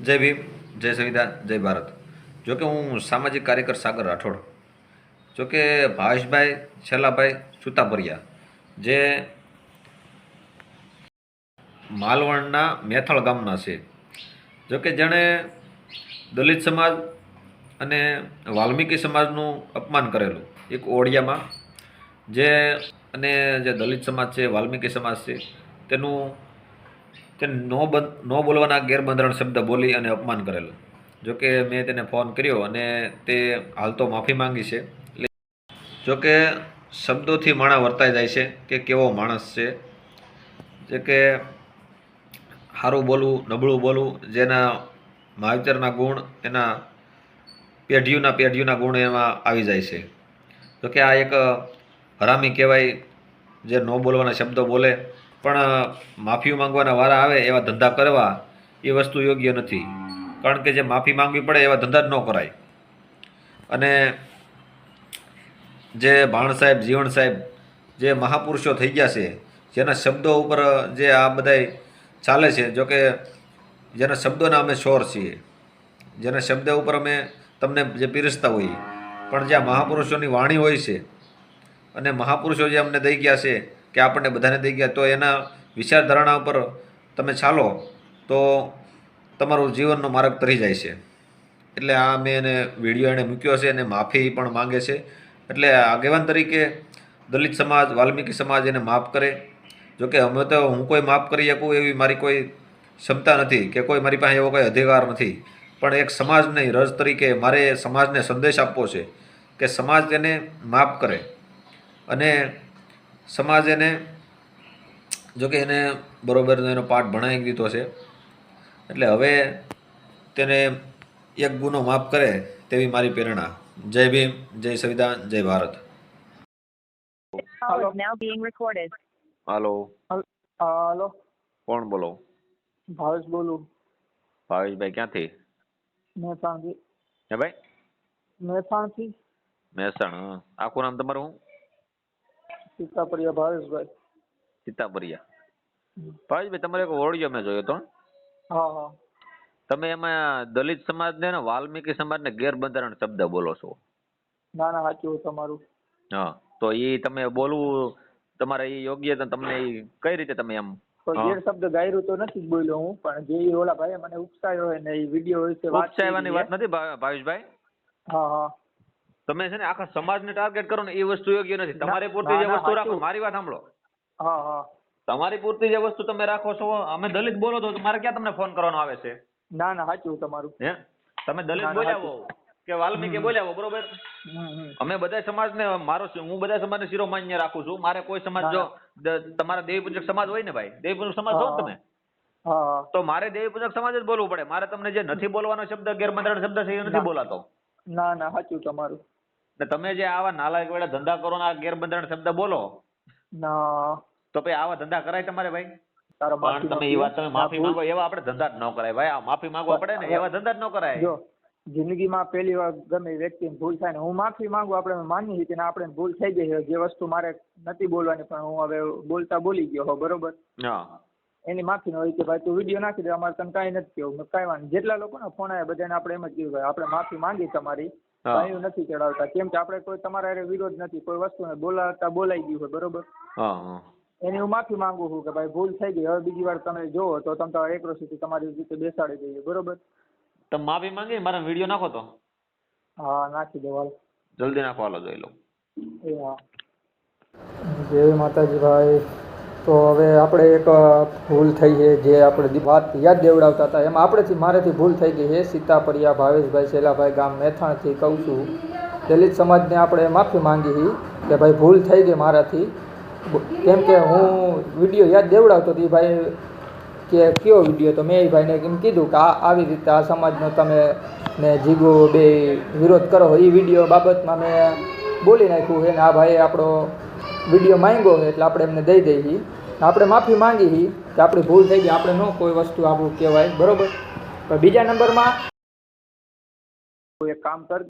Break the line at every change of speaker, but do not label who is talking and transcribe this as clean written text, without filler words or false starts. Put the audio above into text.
જય ભીમ, જય સંવિધાન, જય ભારત. જોકે હું સામાજિક કાર્યકર સાગર રાઠોડ. જોકે ભાવેશભાઈ છેલ્લાભાઈ સુતાપરિયા જે માલવણના મેથળ ગામના છે. જોકે જેણે દલિત સમાજ અને વાલ્મીકી સમાજનું અપમાન કરેલું એક ઓડિયામાં જે અને જે દલિત સમાજ છે, વાલ્મીકી સમાજ છે, તેનું તે નો બોલવાના ગેરબંધારણ શબ્દ બોલી અને અપમાન કરેલું. જોકે મેં તેને ફોન કર્યો અને તે હાલ તો માફી માંગી છે. જોકે શબ્દોથી માણા વર્તાઈ જાય છે કે કેવો માણસ છે, જે કે સારું બોલવું, નબળું બોલવું, જેના માવતરના ગુણ એના પેઢીઓના ગુણ એમાં આવી જાય છે. જોકે આ એક હરામી કહેવાય, જે ન બોલવાના શબ્દો બોલે પણ માફી માંગવાના વારા આવે એવા ધંધા કરવા એ વસ્તુ યોગ્ય નથી. કારણ કે જે માફી માંગવી પડે એવા ધંધા જ ન કરાય. અને જે ભાણ સાહેબ, જીવણ સાહેબ જે મહાપુરુષો થઈ ગયા છે, જેના શબ્દો ઉપર જે આ બધાય ચાલે છે, જોકે જેના શબ્દોના અમે શોર છીએ, જેના શબ્દ ઉપર અમે તમને જે પીરસતા હોઈએ, પણ જે આ મહાપુરુષોની વાણી હોય છે અને મહાપુરુષો જે અમને દઈ ગયા છે કે આપણને બધાને દઈ ગયા, તો એના વિચારધારણા ઉપર તમે ચાલો તો તમારું જીવનનો માર્ગ તરી જાય છે. એટલે આ મેં એને વિડીયો એણે મૂક્યો છે અને માફી પણ માંગે છે. એટલે આગેવાન તરીકે દલિત સમાજ, વાલ્મીકી સમાજ એને માફ કરે. જોકે અમે તો હું કોઈ માફ કરી શકું એવી મારી કોઈ ક્ષમતા નથી કે કોઈ મારી પાસે એવો કોઈ અધિકાર નથી. પણ એક સમાજની રજ તરીકે મારે સમાજને સંદેશ આપવો છે કે સમાજ તેને માફ કરે અને સમાજ એને, જોકે એને બરોબર એનો પાઠ ભણાવી દીધો છે. એટલે હવે તેને એક ગુનો માફ કરે તેવી મારી પ્રેરણા. જય ભીમ, જય સંવિધાન, જય ભારત. હાલો.
હાલો,
કોણ બોલો?
ભાવેશ બોલું.
ભાવેશભાઈ ક્યાંથી?
મહેસાણથી.
હે ભાઈ?
મહેસાણથી.
મહેસાણ. આખું નામ તમારું?
સીતાપરિયા ભાવેશભાઈ.
સીતાપરિયા. ભાવેશભાઈ, તમારે એક ઓડિયો મેં જોયો હતો.
હા હા.
તમે એમાં દલિત સમાજને ને વાલ્મીકી સમાજને ગેરબંધારણ શબ્દ બોલો છો.
ના ના, સાચું તમારું.
હા, તો એ તમે બોલવું તમારે એ યોગ્ય, તમને એ કઈ રીતે તમે એમ
કોઈ ગેર શબ્દ ગાયરું તો નથી જ બોલ્યો હું, પણ જે ઓલા ભાઈ મને ઉપસાયો હોય ને એ વિડીયો વિશે વાત
ઉપસાયવાની વાત નથી ભાવેશભાઈ.
હા હા.
તમે છે ને આખા સમાજને ટાર્ગેટ કરો ને એ વસ્તુ યોગ્ય નથી. તમારી પૂરતી જે વસ્તુ રાખો. મારી વાત સાંભળો.
હા હા.
તમારી પૂરતી જે વસ્તુ તમે રાખો છો, અમે દલિત બોલો છો, મારે ક્યાં તમને ફોન કરવાનો આવે છે?
ના ના, સાચું તમારું.
હે, તમે દલિત બોલ્યા હો કે વાલ્મીકી બોલ્યા હો, બરોબર? અમે બધા સમાજને હું બધા સમાજને શિરોમાન્ય રાખું છું. મારે કોઈ સમાજ, જો તમારા દેવી પૂજક સમાજ હોય ને ભાઈ, દેવી પૂજક સમાજ છો ને તમે, તો મારે દેવી પૂજક સમાજ જ બોલવું પડે. મારે તમને જે નથી બોલવાનો શબ્દ, ગેરબંધારણ શબ્દ છે, એ નથી બોલાતો.
ના ના, સાચું તમારું.
તમે જે આવા નાલાયક વેળા ધંધા કરો ને આ ગેરબંધારણ શબ્દ બોલો,
ના
તો ભાઈ આવા ધંધા કરાય તમારે ભાઈ?
તારા
પણ તમે એ વાત, તમે માફી માંગો એવા આપણે ધંધા જ ન કરાય ભાઈ. આ માફી માંગવા પડે ને, એવા ધંધા જ ન કરાય.
જો જિંદગીમાં પહેલી વાર ગમે વ્યક્તિને ભૂલ થાય ને, હું માફી માંગુ, આપણે માની છીએ કે આપણે ભૂલ થઈ ગઈ છે, જે વસ્તુ મારે નથી બોલવાની પણ હું હવે બોલી ગયો હો, બરોબર?
હા.
એની માફી ન હોય કે ભાઈ તું વિડીયો નાખી દે, અમારે તને કાંઈ નથી કેવું, કાંઈ વાંધો. જેટલા લોકોને ફોન આવ્યા બધાને આપણે એમ જ કીધું ભાઈ આપણે માફી માંગી તમારી, કાંઈ નથી ચડાવતા, કેમ કે આપણે કોઈ તમારા હારે વિરોધ નથી, કોઈ વસ્તુને બોલાઈ ગયું હોય, બરોબર? એની હું માફી માંગુ છું કે ભાઈ ભૂલ થઈ ગઈ, હવે બીજી વાર તમે જોવો તો તમે તમારા એકરો સુધી તમારી રીતે બેસાડી દઈએ, બરોબર?
તમે માફી માંગી મારા વિડીયો નાખો તો?
હા, નાખી દો હાલ.
જલ્દી નાખો, હાલો જોઈ લો.
એ હા. જય માતાજી ભાઈ. તો હવે આપણે એક ભૂલ થઈ છે, જે આપણે વાત યાદ દેવડાવતા હતા એમાં મારેથી ભૂલ થઈ ગઈ છે. સીતાપરિયા ભાવેશભાઈ શેલાભાઈ, ગામ મેથાણથી કહું છું. દલિત સમાજને આપણે માફી માંગી કે ભાઈ ભૂલ થઈ ગઈ મારાથી. કેમ કે હું વિડીયો યાદ દેવડાવતો હતી ભાઈ કે કયો વિડીયો, તો મેં એ ભાઈને એમ કીધું કે આવી રીતે આ સમાજનો તમે ને જીગો બે વિરોધ કરો, એ વિડીયો બાબતમાં મેં બોલી નાખ્યું છે ને આ ભાઈએ આપણો વિડીયો માંગ્યો છે એટલે આપણે એમને દઈ દઈએ. આપણે માફી માંગી કે આપણી ભૂલ થઈ ગઈ, આપણે ન કોઈ વસ્તુ આપણું કહેવાય, બરોબર? પણ બીજા નંબરમાં એક કામ કર